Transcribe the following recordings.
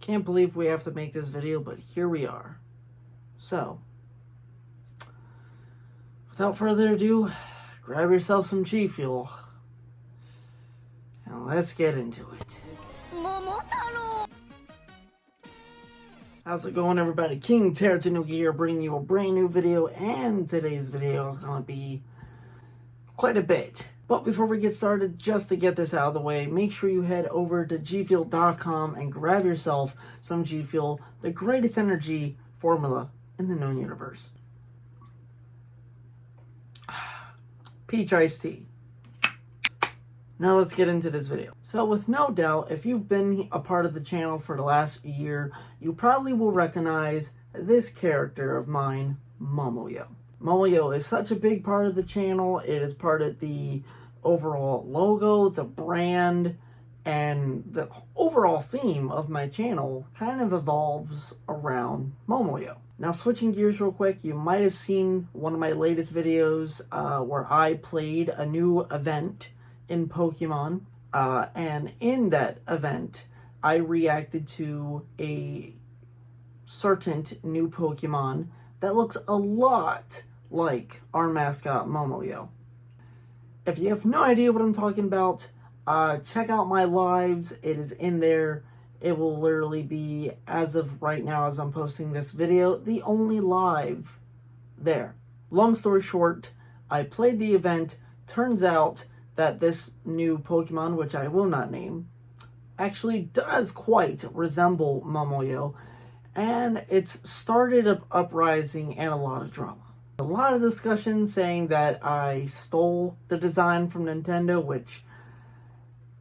Can't believe we have to make this video, but here we are. So, without further ado, grab yourself some G Fuel, and let's get into it. How's it going, everybody? King Teratanuki here, bringing you a brand new video, and today's video is going to be quite a bit. But before we get started, just to get this out of the way, make sure you head over to gfuel.com and grab yourself some G Fuel, the greatest energy formula in the known universe. Peach iced tea. Now let's get into this video. So with no doubt, if you've been a part of the channel for the last year, you probably will recognize this character of mine, Momo-Yo. Momo-Yo is such a big part of the channel. It is part of the overall logo, the brand, and the overall theme of my channel kind of evolves around Momo-Yo. Now, switching gears real quick, you might have seen one of my latest videos where I played a new event in Pokemon, and in that event, I reacted to a certain new Pokemon that looks a lot like our mascot Momo-Yo. If you have no idea what I'm talking about, check out my lives. It is in there. It will literally be, as of right now as I'm posting this video, the only live there. Long story short, I played the event. Turns out that this new Pokemon, which I will not name, actually does quite resemble Momo-Yo, and it's started an uprising and a lot of drama. A lot of discussion saying that I stole the design from Nintendo, which,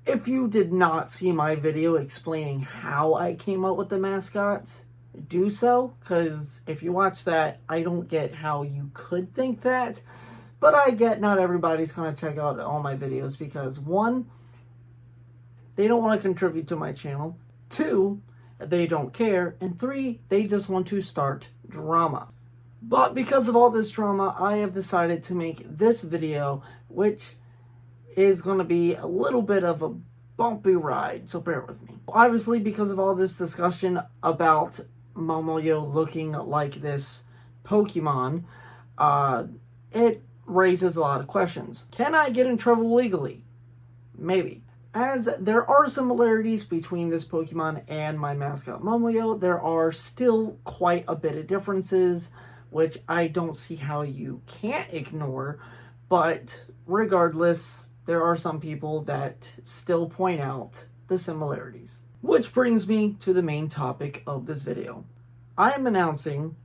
if you did not see my video explaining how I came up with the mascots, do so, because if you watch that, I don't get how you could think that. But I get not everybody's going to check out all my videos because, one, they don't want to contribute to my channel. Two, they don't care. And three, they just want to start drama. But because of all this drama, I have decided to make this video, which is going to be a little bit of a bumpy ride, so bear with me. Obviously, because of all this discussion about Momo-Yo looking like this Pokemon, it raises a lot of questions. Can I get in trouble legally? Maybe. As there are similarities between this Pokemon and my mascot Momo-Yo, there are still quite a bit of differences, which I don't see how you can't ignore. But regardless, there are some people that still point out the similarities. Which brings me to the main topic of this video. I am announcing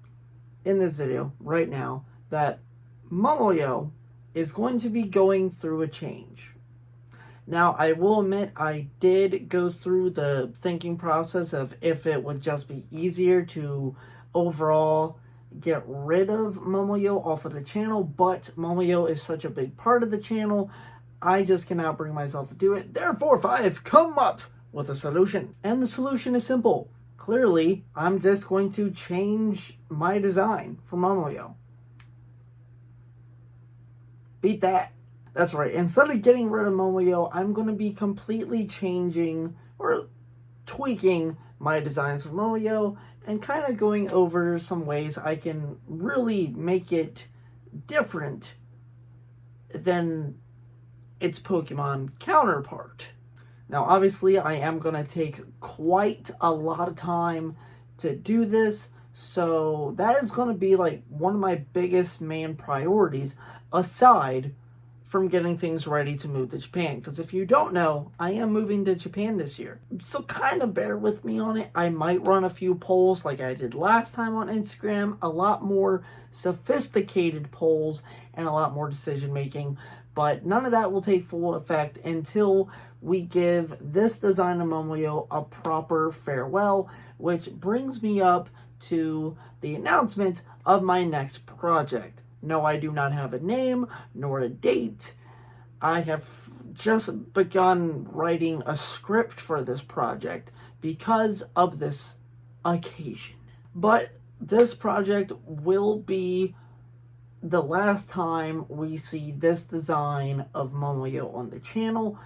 in this video right now that Momo-Yo is going to be going through a change. Now, I will admit I did go through the thinking process of if it would just be easier to overall get rid of Momo-Yo off of the channel, but Momo-Yo is such a big part of the channel, I just cannot bring myself to do it. Therefore, I've come up with a solution. And the solution is simple. Clearly, I'm just going to change my design for Momo-Yo. Beat that. That's right. Instead of getting rid of Momo-Yo, I'm going to be completely changing or tweaking my designs for Momo-Yo and kind of going over some ways I can really make it different than its Pokemon counterpart. Now, obviously, I am going to take quite a lot of time to do this, so that is going to be like one of my biggest main priorities, aside from getting things ready to move to Japan. Because if you don't know, I am moving to Japan this year. So kind of bear with me on it. I might run a few polls like I did last time on Instagram. A lot more sophisticated polls and a lot more decision making. But none of that will take full effect until we give this design of Momo-Yo a proper farewell. Which brings me up to the announcement of my next project. No, I do not have a name, nor a date. I have just begun writing a script for this project because of this occasion. But this project will be the last time we see this design of Momo-Yo on the channel.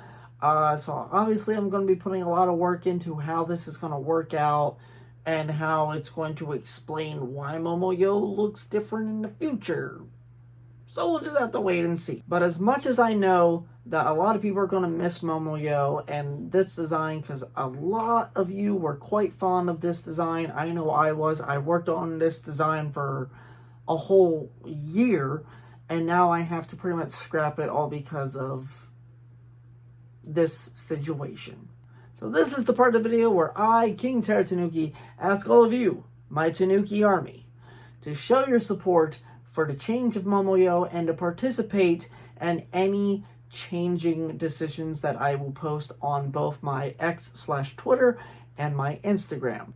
So obviously I'm going to be putting a lot of work into how this is going to work out and how it's going to explain why Momo-Yo looks different in the future. So we'll just have to wait and see. But as much as I know that a lot of people are going to miss Momo-Yo and this design, because a lot of you were quite fond of this design. I know I was. I worked on this design for a whole year, and now I have to pretty much scrap it all because of this situation. So this is the part of the video where I, King Terra Tanuki, ask all of you, my Tanuki army, to show your support for the change of Momo-Yo and to participate in any changing decisions that I will post on both my X/Twitter and my Instagram.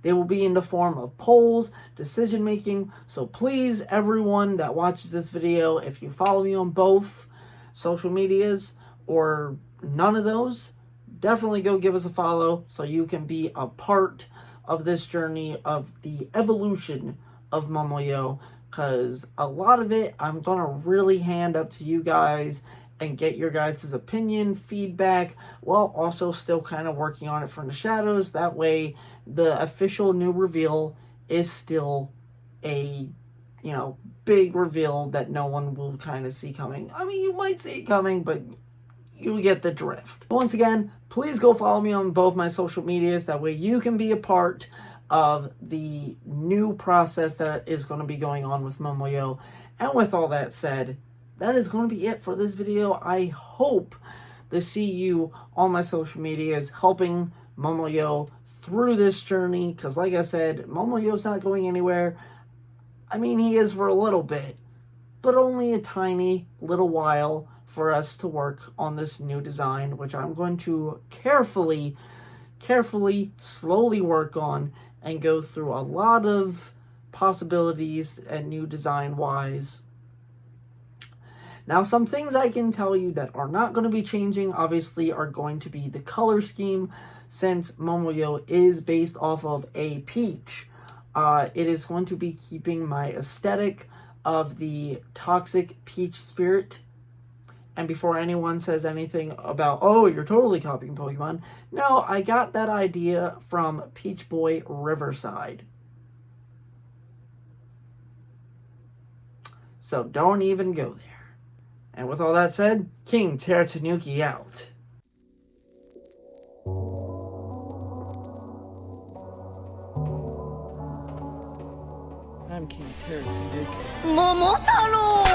They will be in the form of polls, decision making, so please, everyone that watches this video, if you follow me on both social medias or none of those, definitely go give us a follow so you can be a part of this journey of the evolution of Momo-Yo, because a lot of it I'm going to really hand up to you guys and get your guys' opinion, feedback, while also still kind of working on it from the shadows. That way, the official new reveal is still a, big reveal that no one will kind of see coming. I mean, you might see it coming, but you get the drift. Once again, please go follow me on both my social medias. That way you can be a part of the new process that is going to be going on with Momo-Yo. And with all that said, that is going to be it for this video. I hope to see you on my social medias helping Momo-Yo through this journey. Because like I said, Momo-Yo's not going anywhere. I mean, he is for a little bit, but only a tiny little while for us to work on this new design, which I'm going to carefully, slowly work on and go through a lot of possibilities and new design-wise. Now, some things I can tell you that are not going to be changing, obviously, are going to be the color scheme, since Momo-Yo is based off of a peach. It is going to be keeping my aesthetic of the toxic peach spirit. And before anyone says anything about, oh, you're totally copying Pokemon, no, I got that idea from Peach Boy Riverside. So don't even go there. And with all that said, King Terra Tanuki out. I'm King Terra Tanuki. Momotaro!